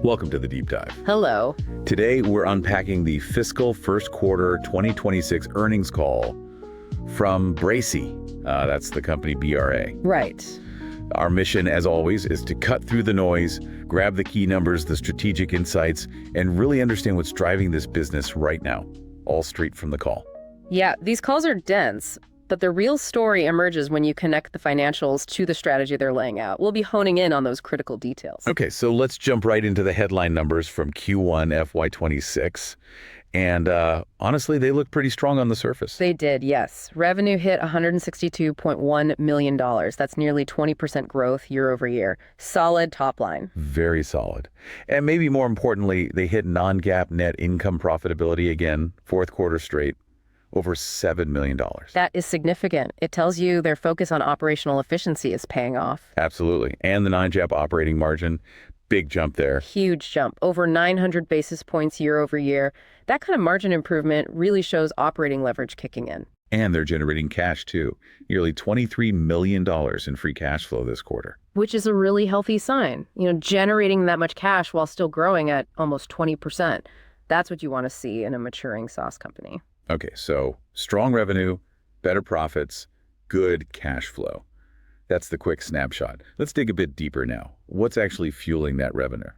Welcome to the Deep Dive. Hello. Today, we're unpacking the fiscal first quarter 2026 earnings call from BRZE. That's the company BRA. Right. Our mission, as always, is to cut through the noise, grab the key numbers, the strategic insights, and really understand what's driving this business right now, all straight from the call. Yeah, these calls are dense, but the real story emerges when you connect the financials to the strategy they're laying out. We'll be honing in on those critical details. Okay, so let's jump right into the headline numbers from Q1 FY26. And honestly, they look pretty strong on the surface. They did, yes. Revenue hit $162.1 million. That's nearly 20% growth year over year. Solid top line. Very solid. And maybe more importantly, they hit non-GAAP net income profitability again, fourth quarter straight, over $7 million. That is significant. It tells you their focus on operational efficiency is paying off. Absolutely. And the non-GAAP operating margin, big jump there. Huge jump, over 900 basis points year over year. That kind of margin improvement really shows operating leverage kicking in. And they're generating cash too, nearly $23 million in free cash flow this quarter. Which is a really healthy sign. Generating that much cash while still growing at almost 20%. That's what you want to see in a maturing SaaS company. Okay, so strong revenue, better profits, good cash flow. That's the quick snapshot. Let's dig a bit deeper now. What's actually fueling that revenue?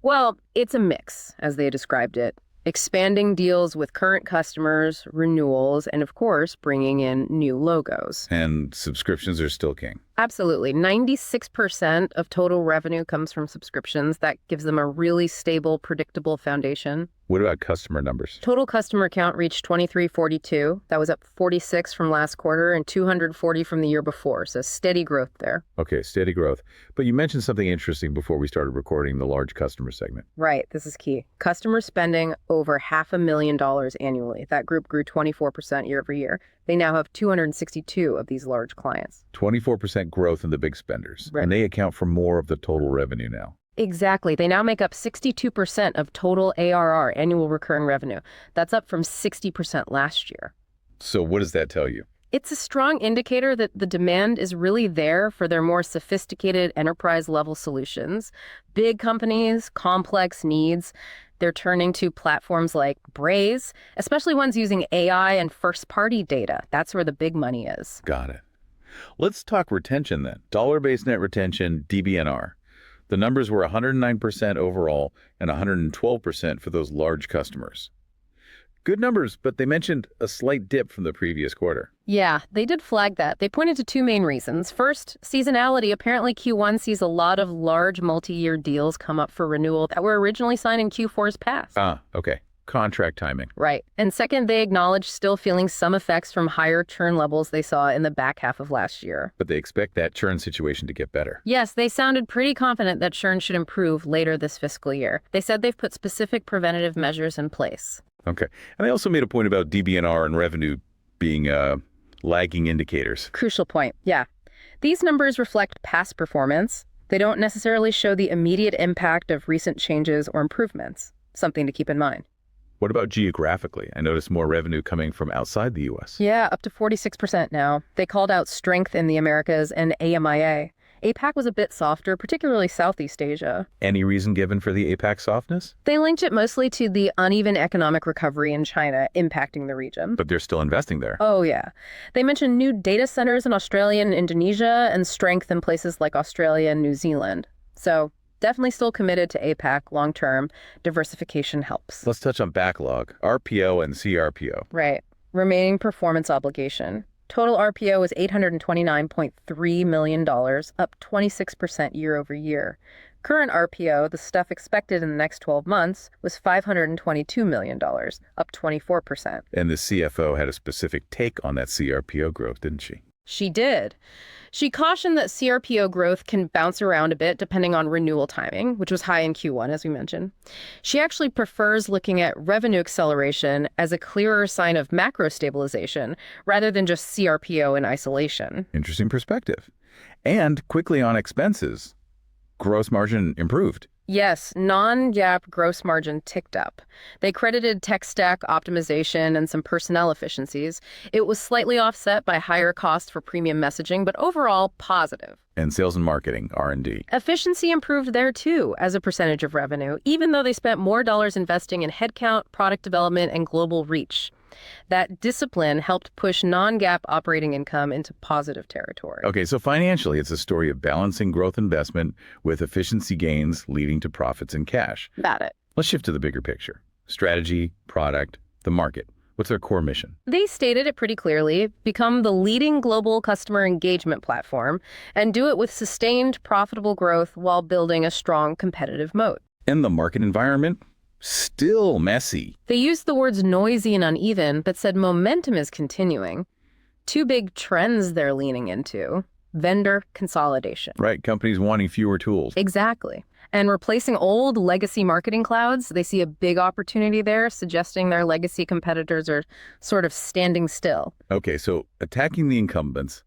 Well, it's a mix, as they described it. Expanding deals with current customers, renewals, and of course, bringing in new logos. And subscriptions are still king. Absolutely. 96% of total revenue comes from subscriptions. That gives them a really stable, predictable foundation. What about customer numbers? Total customer count reached 2342. That was up 46 from last quarter and 240 from the year before. So steady growth there. Okay, steady growth. But you mentioned something interesting before we started recording, the large customer segment. Right, this is key. Customer spending over $500,000 annually. That group grew 24% year over year. They now have 262 of these large clients. 24% growth in the big spenders. Right. And they account for more of the total revenue now. Exactly. They now make up 62% of total ARR, annual recurring revenue. That's up from 60% last year. So what does that tell you? It's a strong indicator that the demand is really there for their more sophisticated enterprise-level solutions. Big companies, complex needs. They're turning to platforms like Braze, especially ones using AI and first-party data. That's where the big money is. Got it. Let's talk retention then. Dollar-based net retention, DBNR. The numbers were 109% overall and 112% for those large customers. Good numbers, but they mentioned a slight dip from the previous quarter. Yeah, they did flag that. They pointed to two main reasons. First, seasonality. Apparently, Q1 sees a lot of large multi-year deals come up for renewal that were originally signed in Q4's past. Okay. Contract timing. Right. And second, they acknowledge still feeling some effects from higher churn levels they saw in the back half of last year. But they expect that churn situation to get better. Yes, they sounded pretty confident that churn should improve later this fiscal year. They said they've put specific preventative measures in place. Okay. And they also made a point about DBNR and revenue being lagging indicators. Crucial point, yeah. These numbers reflect past performance. They don't necessarily show the immediate impact of recent changes or improvements. Something to keep in mind. What about geographically? I noticed more revenue coming from outside the U.S. Yeah, up to 46% now. They called out strength in the Americas and AMIA. APAC was a bit softer, particularly Southeast Asia. Any reason given for the APAC softness? They linked it mostly to the uneven economic recovery in China impacting the region. But they're still investing there. Oh, yeah. They mentioned new data centers in Australia and Indonesia and strength in places like Australia and New Zealand. So definitely still committed to APAC long-term. Diversification helps. Let's touch on backlog, RPO and CRPO. Right. Remaining performance obligation. Total RPO was $829.3 million, up 26% year over year. Current RPO, the stuff expected in the next 12 months, was $522 million, up 24%. And the CFO had a specific take on that CRPO growth, didn't she? She did. She cautioned that CRPO growth can bounce around a bit depending on renewal timing, which was high in Q1, as we mentioned. She actually prefers looking at revenue acceleration as a clearer sign of macro stabilization rather than just CRPO in isolation. Interesting perspective. And quickly on expenses, gross margin improved. Yes, non-GAAP gross margin ticked up. They credited tech stack optimization and some personnel efficiencies. It was slightly offset by higher costs for premium messaging, but overall positive. And sales and marketing, R&D. Efficiency improved there too, as a percentage of revenue, even though they spent more dollars investing in headcount, product development, and global reach. That discipline helped push non-GAAP operating income into positive territory. Okay, so financially, it's a story of balancing growth investment with efficiency gains leading to profits and cash. Got it. Let's shift to the bigger picture. Strategy, product, the market. What's their core mission? They stated it pretty clearly: become the leading global customer engagement platform and do it with sustained profitable growth while building a strong competitive moat. And the market environment? Still messy. They used the words noisy and uneven, but said momentum is continuing. Two big trends they're leaning into: vendor consolidation. Right, companies wanting fewer tools. Exactly. And replacing old legacy marketing clouds, they see a big opportunity there, suggesting their legacy competitors are sort of standing still. Okay, so attacking the incumbents.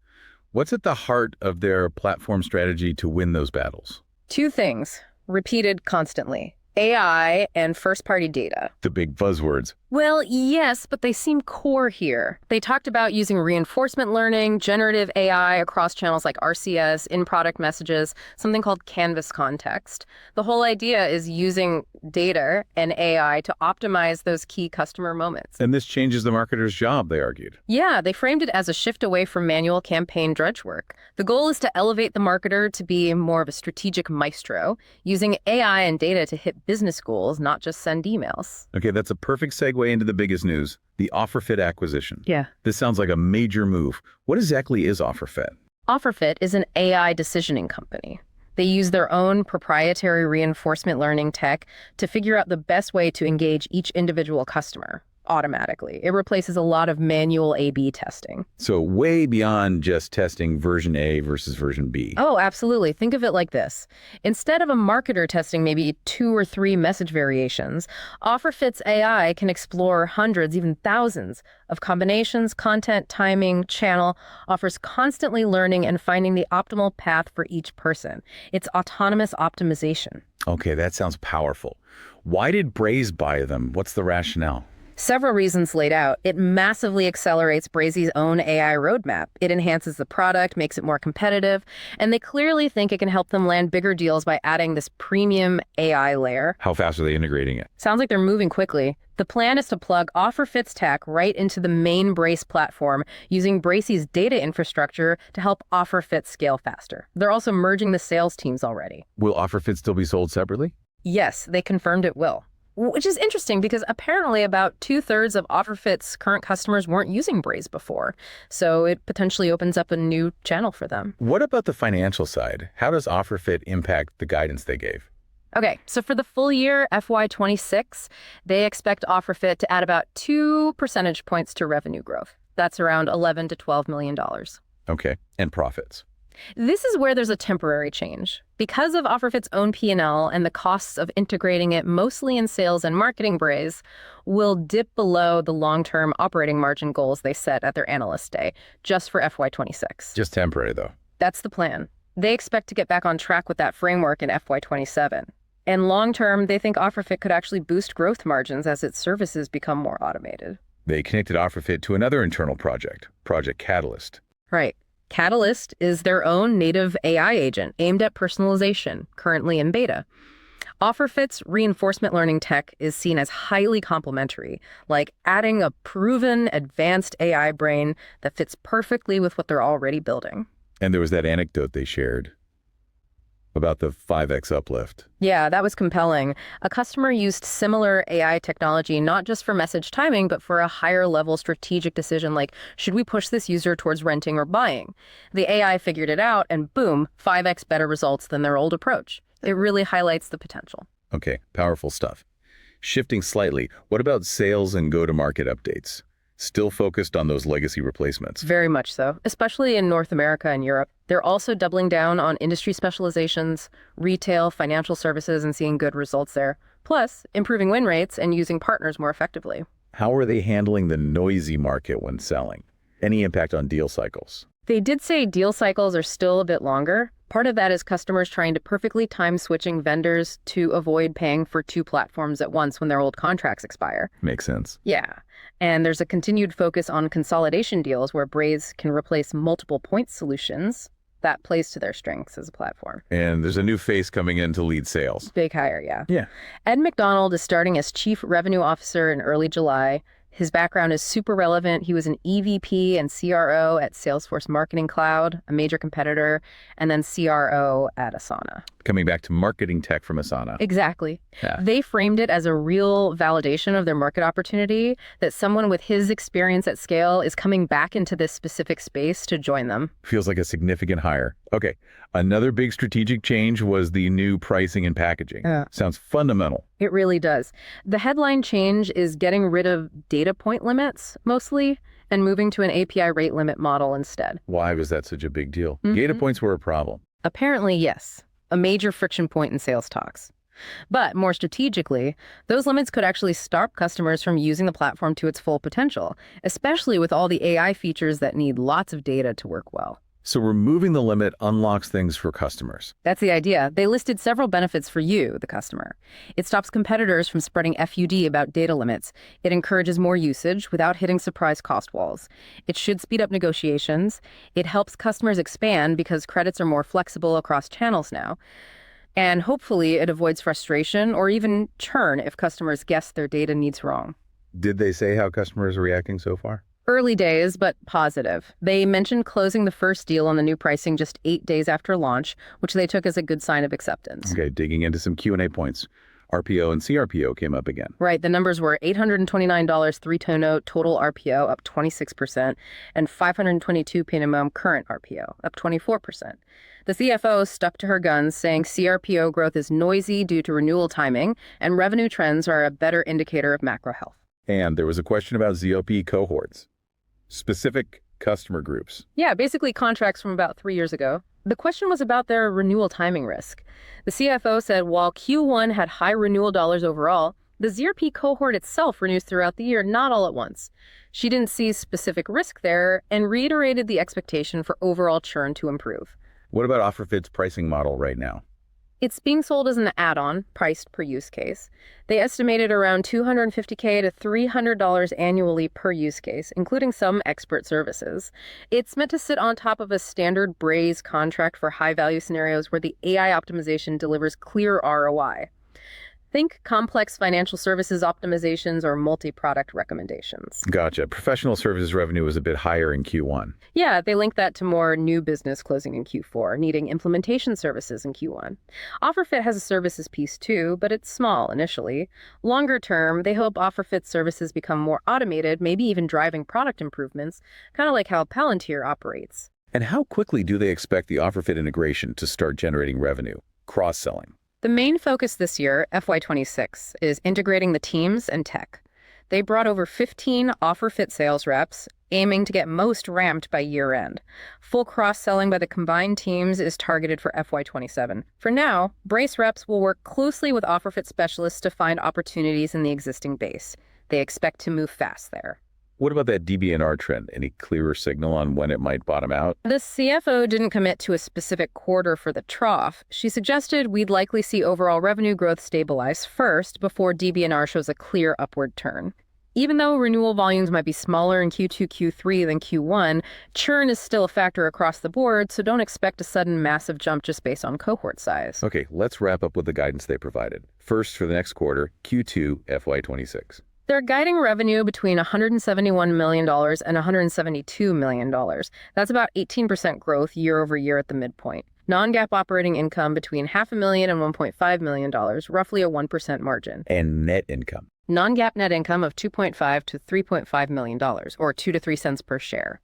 What's at the heart of their platform strategy to win those battles? Two things, repeated constantly: AI and first-party data. The big buzzwords. Well, yes, but they seem core here. They talked about using reinforcement learning, generative AI across channels like RCS, in-product messages, something called canvas context. The whole idea is using data and AI to optimize those key customer moments. And this changes the marketer's job, they argued. Yeah, they framed it as a shift away from manual campaign drudge work. The goal is to elevate the marketer to be more of a strategic maestro, using AI and data to hit business goals, not just send emails. Okay, that's a perfect segue into the biggest news, the Offerfit acquisition. Yeah. This sounds like a major move. What exactly is Offerfit? Offerfit is an AI decisioning company. They use their own proprietary reinforcement learning tech to figure out the best way to engage each individual customer automatically. It replaces a lot of manual A/B testing. So way beyond just testing version A versus version B. Oh, absolutely. Think of it like this. Instead of a marketer testing maybe 2 or 3 message variations, Offerfit's AI can explore hundreds, even thousands of combinations, content, timing, channel, offers constantly learning and finding the optimal path for each person. It's autonomous optimization. Okay, that sounds powerful. Why did Braze buy them? What's the rationale? Several reasons laid out. It massively accelerates Braze's own AI roadmap. It enhances the product, makes it more competitive, and they clearly think it can help them land bigger deals by adding this premium AI layer. How fast are they integrating it? Sounds like they're moving quickly. The plan is to plug Offerfit's tech right into the main Braze platform, using Braze's data infrastructure to help Offerfit scale faster. They're also merging the sales teams already. Will Offerfit still be sold separately? Yes, they confirmed it will. Which is interesting because apparently about 2/3 of Offerfit's current customers weren't using Braze before. So it potentially opens up a new channel for them. What about the financial side? How does Offerfit impact the guidance they gave? Okay, so for the full year, FY26, they expect Offerfit to add about 2 percentage points to revenue growth. That's around $11 to $12 million. Okay, and profits. This is where there's a temporary change. Because of Offerfit's own P&L and the costs of integrating it mostly in sales and marketing, Braze will dip below the long-term operating margin goals they set at their Analyst Day, just for FY26. Just temporary, though. That's the plan. They expect to get back on track with that framework in FY27. And long-term, they think Offerfit could actually boost growth margins as its services become more automated. They connected Offerfit to another internal project, Project Catalyst. Right. Catalyst is their own native AI agent aimed at personalization, currently in beta. Offerfit's reinforcement learning tech is seen as highly complementary, like adding a proven advanced AI brain that fits perfectly with what they're already building. And there was that anecdote they shared about the 5x uplift. Yeah, that was compelling. A customer used similar AI technology not just for message timing, but for a higher level strategic decision like, should we push this user towards renting or buying? The AI figured it out and boom, 5x better results than their old approach. It really highlights the potential. Okay, powerful stuff. Shifting slightly, what about sales and go-to-market updates? Still focused on those legacy replacements? Very much so, especially in North America and Europe. They're also doubling down on industry specializations, retail, financial services, and seeing good results there. Plus, improving win rates and using partners more effectively. How are they handling the noisy market when selling? Any impact on deal cycles? They did say deal cycles are still a bit longer. Part of that is customers trying to perfectly time switching vendors to avoid paying for two platforms at once when their old contracts expire. Makes sense. Yeah. And there's a continued focus on consolidation deals where Braze can replace multiple point solutions. That plays to their strengths as a platform. And there's a new face coming in to lead sales. Big hire, yeah. Yeah. Ed McDonald is starting as Chief Revenue Officer in early July. His background is super relevant. He was an EVP and CRO at Salesforce Marketing Cloud, a major competitor, and then CRO at Asana. Coming back to marketing tech from Asana. Exactly. Yeah. They framed it as a real validation of their market opportunity, that someone with his experience at scale is coming back into this specific space to join them. Feels like a significant hire. Okay. Another big strategic change was the new pricing and packaging. Sounds fundamental. It really does. The headline change is getting rid of data point limits, mostly, and moving to an API rate limit model instead. Why was that such a big deal? Data points were a problem. Apparently, yes. A major friction point in sales talks. But more strategically, those limits could actually stop customers from using the platform to its full potential, especially with all the AI features that need lots of data to work well. So removing the limit unlocks things for customers. That's the idea. They listed several benefits for you, the customer. It stops competitors from spreading FUD about data limits. It encourages more usage without hitting surprise cost walls. It should speed up negotiations. It helps customers expand because credits are more flexible across channels now. And hopefully it avoids frustration or even churn if customers guess their data needs wrong. Did they say how customers are reacting so far? Early days, but positive. They mentioned closing the first deal on the new pricing just 8 days after launch, which they took as a good sign of acceptance. Okay, digging into some Q&A points. RPO and CRPO came up again. Right, the numbers were $829 three-note total RPO, up 26%, and $522 minimum current RPO, up 24%. The CFO stuck to her guns, saying CRPO growth is noisy due to renewal timing, and revenue trends are a better indicator of macro health. And there was a question about ZOP cohorts. Specific customer groups. Yeah, basically contracts from about 3 years ago. The question was about their renewal timing risk. The CFO said while Q1 had high renewal dollars overall, the ZRP cohort itself renews throughout the year, not all at once. She didn't see specific risk there and reiterated the expectation for overall churn to improve. What about Offerfit's pricing model right now? It's being sold as an add-on, priced per use case. They estimated around $250K to $300 annually per use case, including some expert services. It's meant to sit on top of a standard Braze contract for high-value scenarios where the AI optimization delivers clear ROI. Think complex financial services optimizations or multi-product recommendations. Gotcha. Professional services revenue was a bit higher in Q1. Yeah, they link that to more new business closing in Q4, needing implementation services in Q1. Offerfit has a services piece too, but it's small initially. Longer term, they hope Offerfit services become more automated, maybe even driving product improvements, kind of like how Palantir operates. And how quickly do they expect the Offerfit integration to start generating revenue? Cross-selling. The main focus this year, FY26, is integrating the teams and tech. They brought over 15 Offerfit sales reps, aiming to get most ramped by year-end. Full cross-selling by the combined teams is targeted for FY27. For now, Braze reps will work closely with Offerfit specialists to find opportunities in the existing base. They expect to move fast there. What about that DBNR trend? Any clearer signal on when it might bottom out? The CFO didn't commit to a specific quarter for the trough. She suggested we'd likely see overall revenue growth stabilize first before DBNR shows a clear upward turn. Even though renewal volumes might be smaller in Q2, Q3 than Q1, churn is still a factor across the board, so don't expect a sudden massive jump just based on cohort size. Okay, let's wrap up with the guidance they provided. First, for the next quarter, Q2 FY26. They're guiding revenue between $171 million and $172 million. That's about 18% growth year over year at the midpoint. Non-GAAP operating income between $500,000 and $1.5 million, roughly a 1% margin. And net income. Non-GAAP net income of $2.5 to $3.5 million, or 2 to 3 cents per share.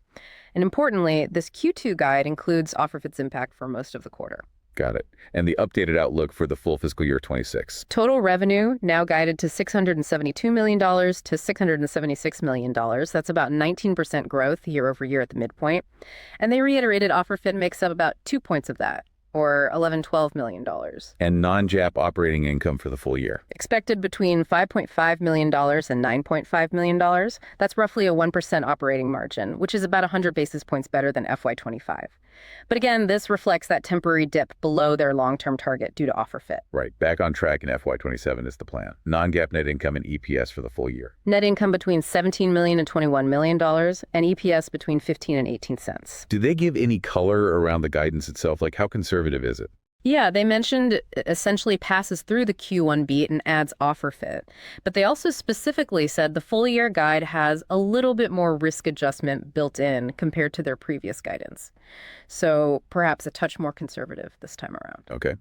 And importantly, this Q2 guide includes Offerfit's impact for most of the quarter. Got it. And the updated outlook for the full fiscal year 26. Total revenue now guided to $672 million to $676 million. That's about 19% growth year over year at the midpoint. And they reiterated Offerfit makes up about 2 points of that, or $11-12 million. And non-GAAP operating income for the full year. Expected between $5.5 million and $9.5 million. That's roughly a 1% operating margin, which is about 100 basis points better than FY25. But again, this reflects that temporary dip below their long-term target due to Offerfit. Right. Back on track in FY27 is the plan. Non-GAAP net income and EPS for the full year. Net income between $17 million and $21 million, and EPS between 15 and 18 cents. Do they give any color around the guidance itself? Like, how conservative is it? Yeah, they mentioned it essentially passes through the Q1 beat and adds Offerfit. But they also specifically said the full year guide has a little bit more risk adjustment built in compared to their previous guidance. So perhaps a touch more conservative this time around. Okay.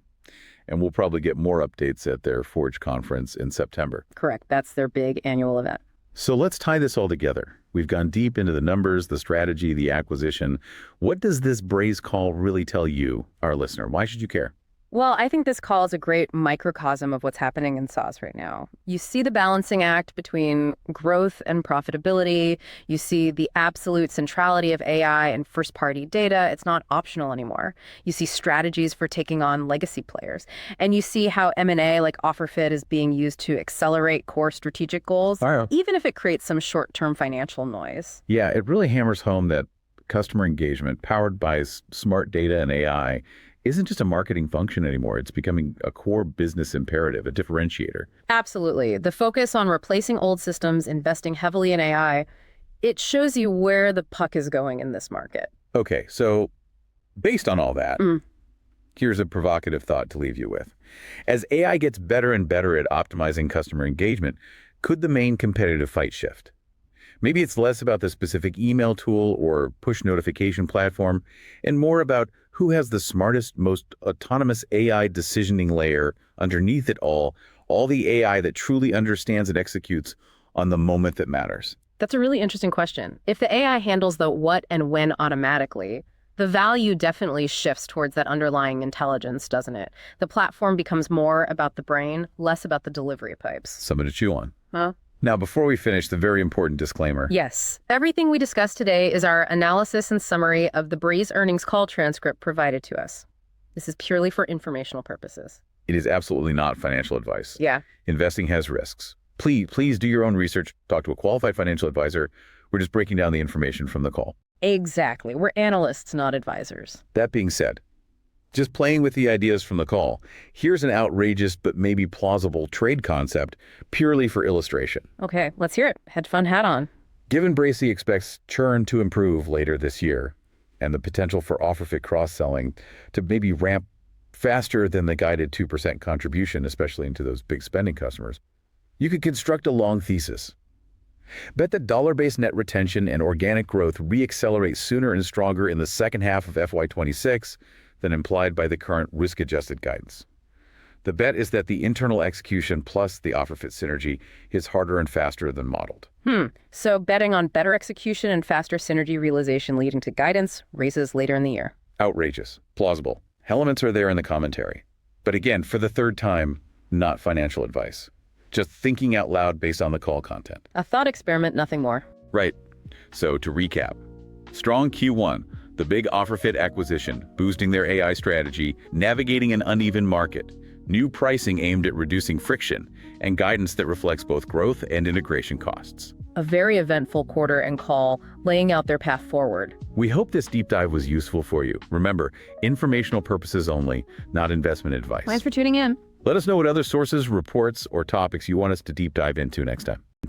And we'll probably get more updates at their Forge conference in September. Correct. That's their big annual event. So let's tie this all together. We've gone deep into the numbers, the strategy, the acquisition. What does this Braze call really tell you, our listener? Why should you care? Well, I think this call is a great microcosm of what's happening in SaaS right now. You see the balancing act between growth and profitability. You see the absolute centrality of AI and first-party data. It's not optional anymore. You see strategies for taking on legacy players. And you see how M&A like Offerfit is being used to accelerate core strategic goals, even if it creates some short-term financial noise. Yeah, it really hammers home that customer engagement powered by smart data and AI isn't just a marketing function anymore. It's becoming a core business imperative, a differentiator. Absolutely. The focus on replacing old systems, investing heavily in AI, it shows you where the puck is going in this market. Okay, so based on all that, here's a provocative thought to leave you with. As AI gets better and better at optimizing customer engagement, could the main competitive fight shift? Maybe it's less about the specific email tool or push notification platform and more about who has the smartest, most autonomous AI decisioning layer underneath it all the AI that truly understands and executes on the moment that matters. That's a really interesting question. If the AI handles the what and when automatically, the value definitely shifts towards that underlying intelligence, doesn't it? The platform becomes more about the brain, less about the delivery pipes. Something to chew on. Huh? Now, before we finish, the very important disclaimer. Yes. Everything we discussed today is our analysis and summary of the Braze earnings call transcript provided to us. This is purely for informational purposes. It is absolutely not financial advice. Yeah. Investing has risks. Please do your own research. Talk to a qualified financial advisor. We're just breaking down the information from the call. Exactly. We're analysts, not advisors. That being said, just playing with the ideas from the call, here's an outrageous but maybe plausible trade concept purely for illustration. Okay, let's hear it. Hedge fund hat on. Given BRZE expects churn to improve later this year and the potential for Offerfit cross-selling to maybe ramp faster than the guided 2% contribution, especially into those big spending customers, you could construct a long thesis. Bet that dollar-based net retention and organic growth re-accelerate sooner and stronger in the second half of FY26 than implied by the current risk-adjusted guidance. The bet is that the internal execution plus the Offerfit synergy is harder and faster than modeled. So betting on better execution and faster synergy realization leading to guidance raises later in the year. Outrageous. Plausible. Elements are there in the commentary. But again, for the third time, not financial advice. Just thinking out loud based on the call content. A thought experiment, nothing more. Right. So to recap, strong Q1, the big Offerfit acquisition, boosting their AI strategy, navigating an uneven market, new pricing aimed at reducing friction, and guidance that reflects both growth and integration costs. A very eventful quarter and call, laying out their path forward. We hope this deep dive was useful for you. Remember, informational purposes only, not investment advice. Thanks for tuning in. Let us know what other sources, reports, or topics you want us to deep dive into next time.